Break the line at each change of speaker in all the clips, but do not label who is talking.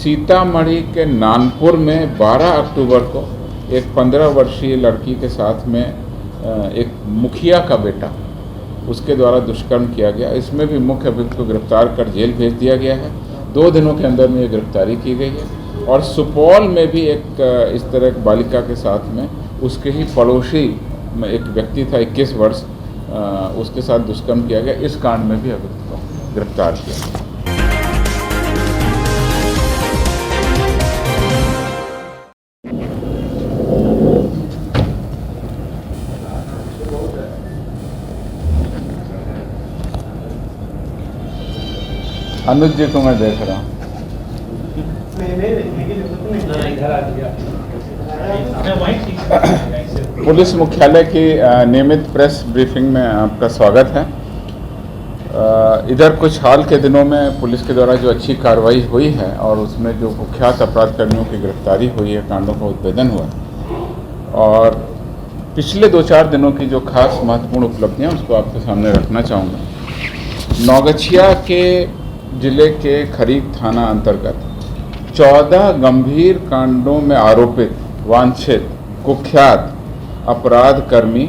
सीतामढ़ी के नानपुर में 12 अक्टूबर को एक 15 वर्षीय लड़की के साथ में एक मुखिया का बेटा उसके द्वारा दुष्कर्म किया गया। इसमें भी मुख्य अभियुक्त को गिरफ्तार कर जेल भेज दिया गया है। 2 दिनों के अंदर में ये गिरफ्तारी की गई है। और सुपौल में भी एक इस तरह एक बालिका के साथ में उसके ही पड़ोसी में एक व्यक्ति था 21 वर्ष, उसके साथ दुष्कर्म किया गया। इस कांड में भी अभियुक्त को गिरफ्तार किया गया। अनुज जी को मैं देख रहा हूँ। पुलिस मुख्यालय की नियमित प्रेस ब्रीफिंग में आपका स्वागत है। इधर कुछ हाल के दिनों में पुलिस के द्वारा जो अच्छी कार्रवाई हुई है और उसमें जो कुख्यात अपराधकर्मियों की गिरफ्तारी हुई है, कांडों का उद्भेदन हुआ है, और पिछले 2-4 दिनों की जो खास महत्वपूर्ण उपलब्धियां उसको आपके सामने रखना चाहूँगा। नौगछिया के जिले के खरीक थाना अंतर्गत 14 गंभीर कांडों में आरोपित वांछित कुख्यात अपराध कर्मी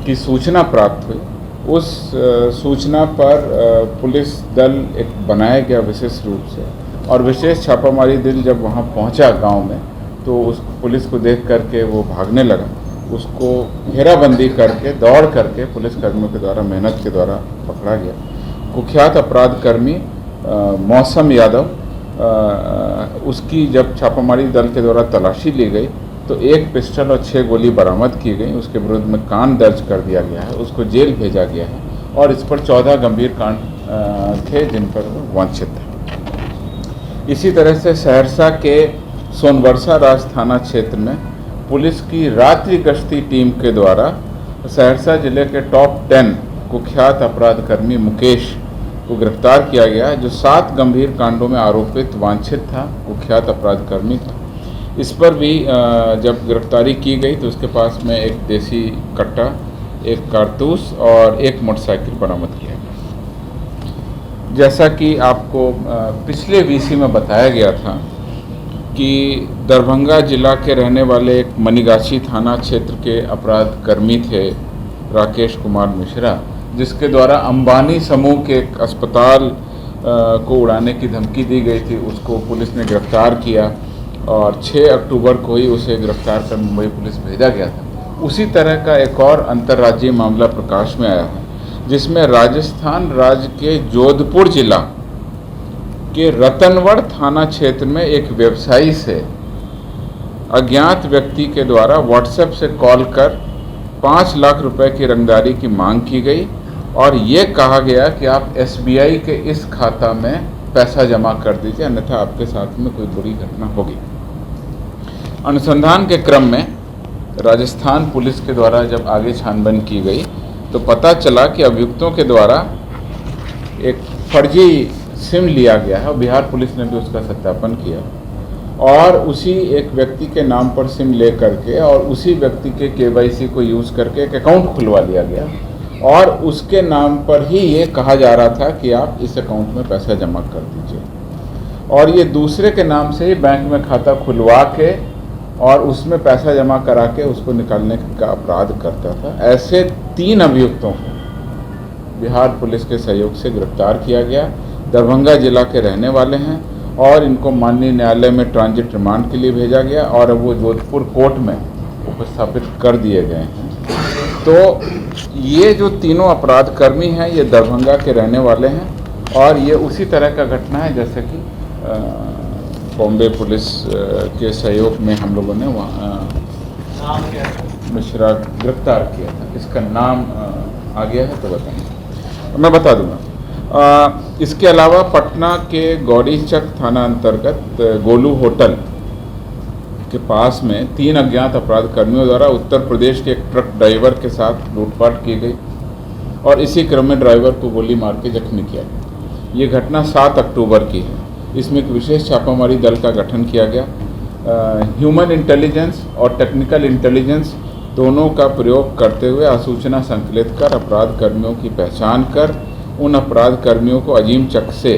की सूचना प्राप्त हुई। उस सूचना पर पुलिस दल एक बनाया गया विशेष रूप से, और विशेष छापामारी दल जब वहां पहुंचा गांव में तो उस पुलिस को देख करके वो भागने लगा। उसको घेराबंदी करके दौड़ करके पुलिस कर्मियों के द्वारा मेहनत के द्वारा पकड़ा गया। कुख्यात अपराध कर्मी मौसम यादव, उसकी जब छापामारी दल के द्वारा तलाशी ली गई तो 1 पिस्टल और 6 गोली बरामद की गई। उसके विरुद्ध में कांड दर्ज कर दिया गया है, उसको जेल भेजा गया है, और इस पर 14 गंभीर कांड थे जिन पर वो वांछित था। इसी तरह से सहरसा के सोनवर्षा राज थाना क्षेत्र में पुलिस की रात्रि गश्ती टीम के द्वारा सहरसा जिले के टॉप 10 कुख्यात अपराध कर्मी मुकेश को गिरफ्तार किया गया, जो 7 गंभीर कांडों में आरोपित वांछित था, कुख्यात अपराध कर्मी था। इस पर भी जब गिरफ्तारी की गई तो उसके पास में एक देसी कट्टा, एक कारतूस और एक मोटरसाइकिल बरामद किया गया। जैसा कि आपको पिछले वीसी में बताया गया था कि दरभंगा जिला के रहने वाले एक मनीगाछी थाना क्षेत्र के अपराध कर्मी थे राकेश कुमार मिश्रा, जिसके द्वारा अंबानी समूह के एक अस्पताल को उड़ाने की धमकी दी गई थी। उसको पुलिस ने गिरफ्तार किया और 6 अक्टूबर को ही उसे गिरफ्तार कर मुंबई पुलिस भेजा गया था। उसी तरह का एक और अंतर्राज्यीय मामला प्रकाश में आया है, जिसमें राजस्थान राज्य के जोधपुर जिला के रतनगढ़ थाना क्षेत्र में एक व्यवसायी से अज्ञात व्यक्ति के द्वारा व्हाट्सएप से कॉल कर 5 लाख रुपए की रंगदारी की मांग की गई, और ये कहा गया कि आप SBI के इस खाता में पैसा जमा कर दीजिए, अन्यथा आपके साथ में कोई बुरी घटना होगी। अनुसंधान के क्रम में राजस्थान पुलिस के द्वारा जब आगे छानबीन की गई तो पता चला कि अभियुक्तों के द्वारा एक फर्जी सिम लिया गया है, और बिहार पुलिस ने भी उसका सत्यापन किया, और उसी एक व्यक्ति के नाम पर सिम ले करके और उसी व्यक्ति के KYC को यूज़ करके एक अकाउंट खुलवा लिया गया, और उसके नाम पर ही ये कहा जा रहा था कि आप इस अकाउंट में पैसा जमा कर दीजिए, और ये दूसरे के नाम से ही बैंक में खाता खुलवा के और उसमें पैसा जमा करा के उसको निकालने का अपराध करता था। ऐसे 3 अभियुक्तों को बिहार पुलिस के सहयोग से गिरफ्तार किया गया। दरभंगा जिला के रहने वाले हैं और इनको माननीय न्यायालय में ट्रांजिट रिमांड के लिए भेजा गया, और वो जोधपुर कोर्ट में उपस्थापित कर दिए गए हैं। तो ये जो तीनों अपराध कर्मी हैं ये दरभंगा के रहने वाले हैं, और ये उसी तरह का घटना है जैसे कि बॉम्बे पुलिस के सहयोग में हम लोगों ने वहाँ मिश्रा गिरफ्तार किया था। इसका नाम आ गया है तो बताएंगे, मैं बता दूंगा। इसके अलावा पटना के गौरीचक थाना अंतर्गत गोलू होटल के पास में 3 अज्ञात अपराध कर्मियों द्वारा उत्तर प्रदेश के एक ट्रक ड्राइवर के साथ लूटपाट की गई, और इसी क्रम में ड्राइवर को गोली मार के जख्मी किया गया। ये घटना 7 अक्टूबर की है। इसमें एक विशेष छापामारी दल का गठन किया गया। ह्यूमन इंटेलिजेंस और टेक्निकल इंटेलिजेंस दोनों का प्रयोग करते हुए आसूचना संकलित कर अपराध कर्मियों की पहचान कर उन अपराध कर्मियों को अजीम चक से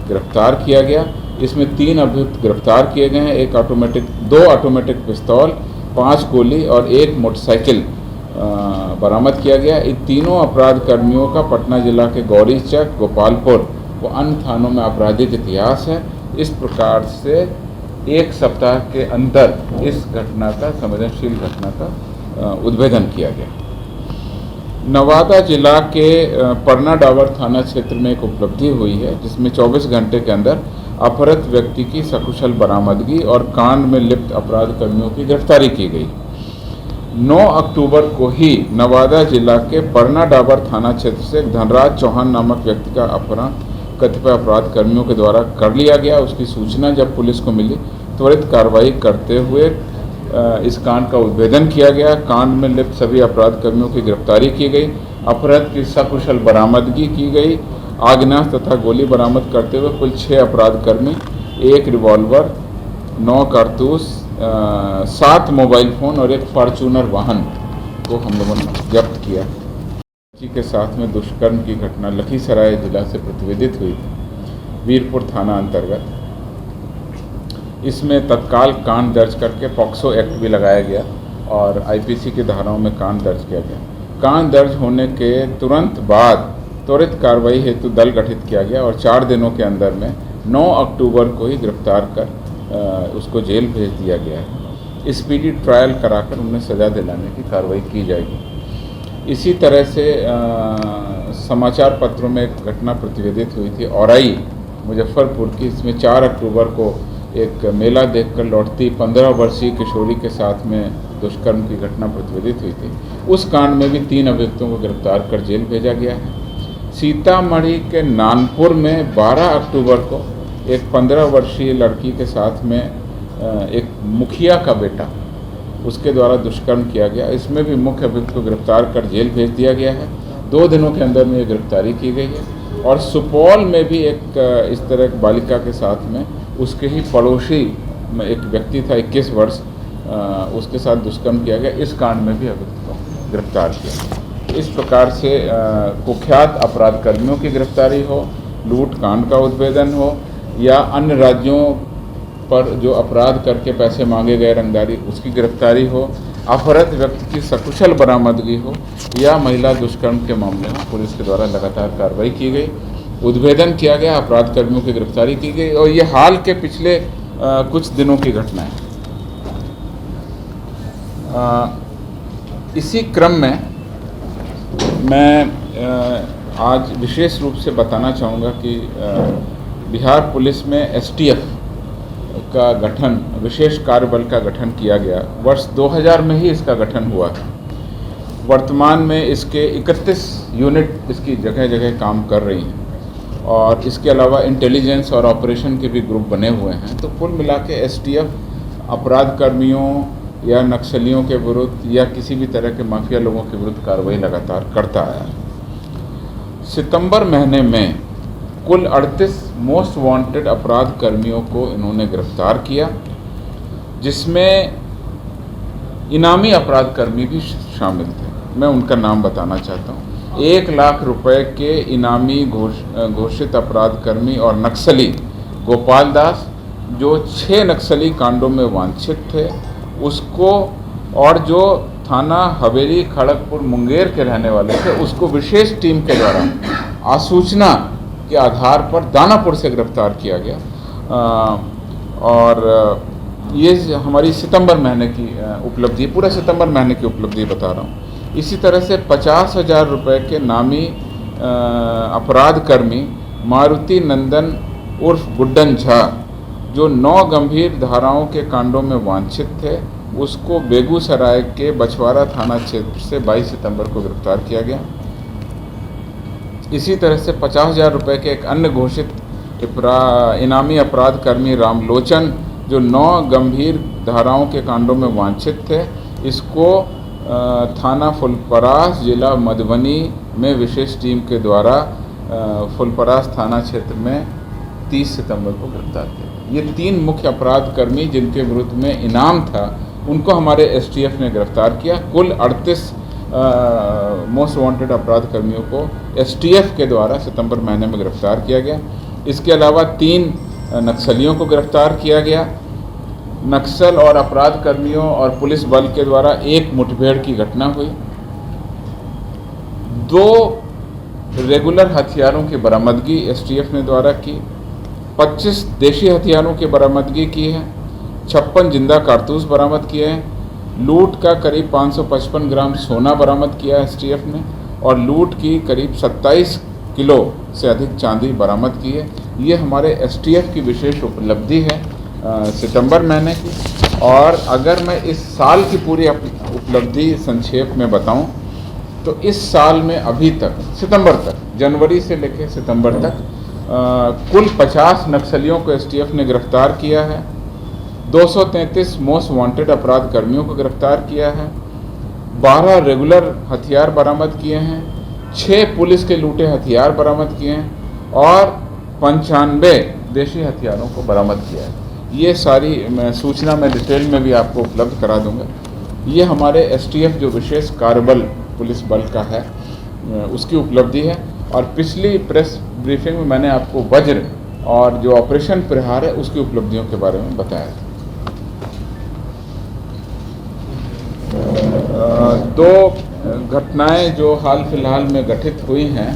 गिरफ्तार किया गया, इसमें 3 अभियुक्त गिरफ्तार किए गए हैं। 2 ऑटोमेटिक पिस्तौल, 5 गोली और 1 मोटरसाइकिल बरामद किया गया। इन तीनों अपराध कर्मियों का पटना जिला के गौरीचक, गोपालपुर व अन्य थानों में आपराधिक इतिहास है। इस प्रकार से 1 सप्ताह के अंदर इस घटना का, संवेदनशील घटना का उद्भेदन किया गया। नवादा जिला के परना डाबर थाना क्षेत्र में एक उपलब्धि हुई है, जिसमें 24 घंटे के अंदर अपहृत व्यक्ति की सकुशल बरामदगी और कांड में लिप्त अपराध कर्मियों की गिरफ्तारी की गई। 9 अक्टूबर को ही नवादा जिला के परना डाबर थाना क्षेत्र से धनराज चौहान नामक व्यक्ति का अपहरण कतिपय अपराध कर्मियों के द्वारा कर लिया गया। उसकी सूचना जब पुलिस को मिली, त्वरित कार्रवाई करते हुए इस कांड का उद्भेदन किया गया। कांड में लिप्त सभी अपराध कर्मियों की गिरफ्तारी की गई, अपहृत की सकुशल बरामदगी की गई। आग्नेयास्त्र तथा गोली बरामद करते हुए कुल 6 अपराध कर्मी, 1 रिवॉल्वर, 9 कारतूस, 7 मोबाइल फ़ोन और 1 फॉर्चूनर वाहन को हम लोगों ने जब्त किया। बच्ची के साथ में दुष्कर्म की घटना लखीसराय जिला से प्रतिवेदित हुई थी, वीरपुर थाना अंतर्गत। इसमें तत्काल कांड दर्ज करके पॉक्सो एक्ट भी लगाया गया और आईपीसी की धाराओं में कांड दर्ज किया गया। कांड दर्ज होने के तुरंत बाद त्वरित कार्रवाई हेतु दल गठित किया गया और 4 दिनों के अंदर में 9 अक्टूबर को ही गिरफ्तार कर उसको जेल भेज दिया गया है। स्पीडी ट्रायल कराकर उन्हें सज़ा दिलाने की कार्रवाई की जाएगी। इसी तरह से समाचार पत्रों में एक घटना प्रतिवेदित हुई थी औराई मुजफ्फरपुर की। इसमें 4 अक्टूबर को एक मेला देखकर लौटती 15 वर्षीय किशोरी के साथ में दुष्कर्म की घटना प्रतिवेदित हुई थी। उस कांड में भी 3 अभियुक्तों को गिरफ्तार कर जेल भेजा गया है। सीतामढ़ी के नानपुर में 12 अक्टूबर को एक 15 वर्षीय लड़की के साथ में एक मुखिया का बेटा, उसके द्वारा दुष्कर्म किया गया। इसमें भी मुख्य अभियुक्त को गिरफ्तार कर जेल भेज दिया गया है। 2 दिनों के अंदर में ये गिरफ्तारी की गई है। और सुपौल में भी एक इस तरह एक बालिका के साथ में उसके ही पड़ोसी में एक व्यक्ति था 21 वर्ष, उसके साथ दुष्कर्म किया गया। इस कांड में भी अभियुक्त को गिरफ्तार किया। इस प्रकार से कुख्यात अपराध कर्मियों की गिरफ्तारी हो, लूट कांड का उद्भेदन हो या अन्य राज्यों पर जो अपराध करके पैसे मांगे गए रंगदारी, उसकी गिरफ्तारी हो, अपहृत व्यक्ति की सकुशल बरामदगी हो या महिला दुष्कर्म के मामले में पुलिस के द्वारा लगातार कार्रवाई की गई, उद्भेदन किया गया, अपराध कर्मियों की गिरफ्तारी की गई। और ये हाल के पिछले कुछ दिनों की घटना है। इसी क्रम में मैं आज विशेष रूप से बताना चाहूँगा कि बिहार पुलिस में एसटीएफ का गठन, विशेष कार्यबल का गठन किया गया। वर्ष 2000 में ही इसका गठन हुआ है। वर्तमान में इसके 31 यूनिट इसकी जगह जगह काम कर रही हैं और इसके अलावा इंटेलिजेंस और ऑपरेशन के भी ग्रुप बने हुए हैं। तो कुल मिला के एसटीएफ अपराध कर्मियों या नक्सलियों के विरुद्ध या किसी भी तरह के माफिया लोगों के विरुद्ध कार्रवाई लगातार करता आया है। सितंबर महीने में कुल 38 मोस्ट वांटेड अपराध कर्मियों को इन्होंने गिरफ्तार किया, जिसमें इनामी अपराध कर्मी भी शामिल थे। मैं उनका नाम बताना चाहता हूँ। 1 लाख रुपए के इनामी घोषित अपराध कर्मी और नक्सली गोपाल दास, जो 6 नक्सली कांडों में वांछित थे, उसको, और जो थाना हवेली खड़गपुर मुंगेर के रहने वाले थे, उसको विशेष टीम के द्वारा आसूचना के आधार पर दानापुर से गिरफ्तार किया गया। और ये हमारी सितंबर महीने की उपलब्धि, पूरा सितंबर महीने की उपलब्धि बता रहा हूँ। इसी तरह से 50,000 रुपये के नामी अपराध कर्मी मारुति नंदन उर्फ गुड्डन झा, जो 9 गंभीर धाराओं के कांडों में वांछित थे, उसको बेगूसराय के बछवाड़ा थाना क्षेत्र से 22 सितंबर को गिरफ्तार किया गया। इसी तरह से 50,000 रुपये के एक अन्य घोषित इनामी अपराध कर्मी रामलोचन, जो 9 गंभीर धाराओं के कांडों में वांछित थे, इसको थाना फुलपरास जिला मधुबनी में विशेष टीम के द्वारा फुलपरास थाना क्षेत्र में 30 सितंबर को गिरफ्तार किया। ये 3 मुख्य अपराध कर्मी जिनके विरुद्ध में इनाम था, उनको हमारे एसटीएफ ने गिरफ्तार किया। कुल 38 मोस्ट वांटेड अपराध कर्मियों को एसटीएफ के द्वारा सितंबर महीने में गिरफ्तार किया गया। इसके अलावा 3 नक्सलियों को गिरफ्तार किया गया। नक्सल और अपराध कर्मियों और पुलिस बल के द्वारा एक मुठभेड़ की घटना हुई। 2 रेगुलर हथियारों की बरामदगी एसटीएफ ने द्वारा की। 25 देशी हथियारों की बरामदगी की है। 56 जिंदा कारतूस बरामद किए हैं। लूट का करीब 555 ग्राम सोना बरामद किया एसटीएफ ने और लूट की करीब 27 किलो से अधिक चांदी बरामद की है। ये हमारे एसटीएफ की विशेष उपलब्धि है सितंबर महीने की। और अगर मैं इस साल की पूरी उपलब्धि संक्षेप में बताऊं तो इस साल में अभी तक सितंबर तक, जनवरी से लेकर सितंबर तक कुल 50 नक्सलियों को एसटीएफ ने गिरफ्तार किया है। 233 मोस्ट वांटेड अपराध कर्मियों को गिरफ्तार किया है। 12 रेगुलर हथियार बरामद किए हैं। 6 पुलिस के लूटे हथियार बरामद किए हैं और 95 देशी हथियारों को बरामद किया है। ये सारी सूचना मैं डिटेल में भी आपको उपलब्ध करा दूंगा। ये हमारे एसटीएफ जो विशेष कार्यबल पुलिस बल का है उसकी उपलब्धि है। और पिछली प्रेस ब्रीफिंग में मैंने आपको वज्र और जो ऑपरेशन प्रहार है उसकी उपलब्धियों के बारे में बताया था। 2 घटनाएं जो हाल फिलहाल में घटित हुई हैं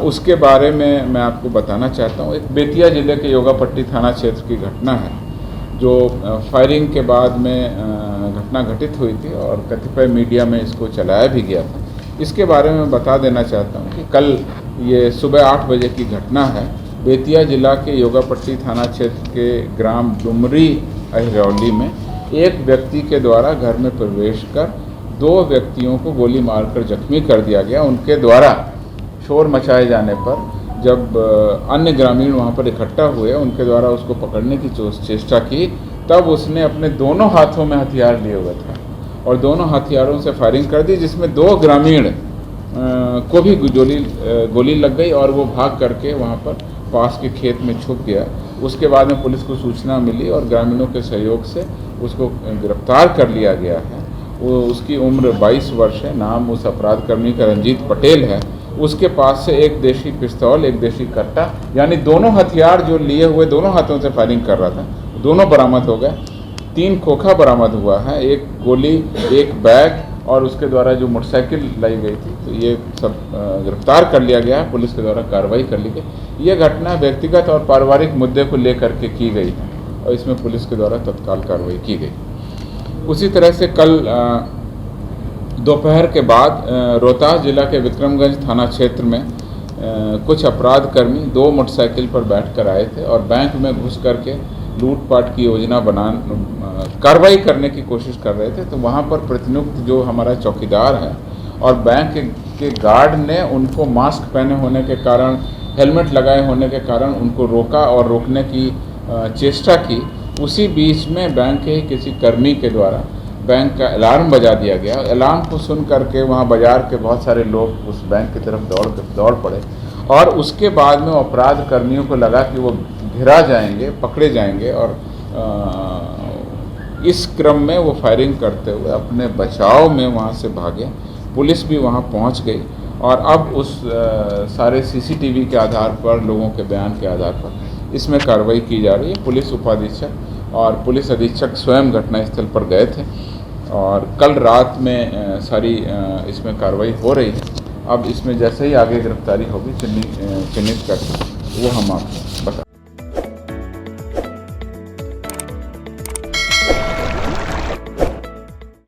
उसके बारे में मैं आपको बताना चाहता हूँ। एक बेतिया जिले के योगापट्टी थाना क्षेत्र की घटना है जो फायरिंग के बाद में घटना घटित हुई थी और कतिपय मीडिया में इसको चलाया भी गया था। इसके बारे में बता देना चाहता हूँ कि कल ये सुबह 8 बजे की घटना है। बेतिया जिला के योगापट्टी थाना क्षेत्र के ग्राम डुमरी अहिरौली में एक व्यक्ति के द्वारा घर में प्रवेश कर 2 व्यक्तियों को गोली मारकर जख्मी कर दिया गया। उनके द्वारा शोर मचाए जाने पर जब अन्य ग्रामीण वहां पर इकट्ठा हुए, उनके द्वारा उसको पकड़ने की चेष्टा की, तब उसने अपने दोनों हाथों में हथियार लिए हुए था और दोनों हथियारों से फायरिंग कर दी, जिसमें 2 ग्रामीण को भी गोली लग गई और वो भाग करके वहां पर पास के खेत में छुप गया। उसके बाद में पुलिस को सूचना मिली और ग्रामीणों के सहयोग से उसको गिरफ्तार कर लिया गया है। वो उसकी उम्र 22 वर्ष है। नाम उस अपराध कर्मी का रंजीत पटेल है। उसके पास से एक देशी पिस्तौल, एक देशी कट्टा, यानी दोनों हथियार जो लिए हुए दोनों हाथों से फायरिंग कर रहा था, दोनों बरामद हो गए। 3 खोखा बरामद हुआ है, 1 गोली, 1 बैग और उसके द्वारा जो मोटरसाइकिल लाई गई थी, तो ये सब गिरफ्तार कर लिया गया है। पुलिस के द्वारा कार्रवाई कर ली गई। ये घटना व्यक्तिगत और पारिवारिक मुद्दे को लेकर के की गई है और इसमें पुलिस के द्वारा तत्काल कार्रवाई की गई। उसी तरह से कल दोपहर के बाद रोहतास जिला के विक्रमगंज थाना क्षेत्र में कुछ अपराध कर्मी 2 मोटरसाइकिल पर बैठकर आए थे और बैंक में घुस करके लूटपाट की योजना कार्रवाई करने की कोशिश कर रहे थे। तो वहाँ पर प्रतिनियुक्त जो हमारा चौकीदार है और बैंक के गार्ड ने उनको मास्क पहने होने के कारण, हेलमेट लगाए होने के कारण उनको रोका और रोकने की चेष्टा की। उसी बीच में बैंक के किसी कर्मी के द्वारा बैंक का अलार्म बजा दिया गया। अलार्म को सुन करके वहाँ बाजार के बहुत सारे लोग उस बैंक की तरफ दौड़ पड़े और उसके बाद में अपराध कर्मियों को लगा कि वो घिरा जाएंगे, पकड़े जाएंगे और इस क्रम में वो फायरिंग करते हुए अपने बचाव में वहाँ से भागे। पुलिस भी वहाँ पहुँच गई और अब उस सारे सीसीटीवी के आधार पर, लोगों के बयान के आधार पर इसमें कार्रवाई की जा रही है। पुलिस उपाधीक्षक और पुलिस अधीक्षक स्वयं घटनास्थल पर गए थे और कल रात में सारी इसमें कार्रवाई हो रही है। अब इसमें जैसे ही आगे गिरफ्तारी होगी चिन्हित करके वो हम आपको बता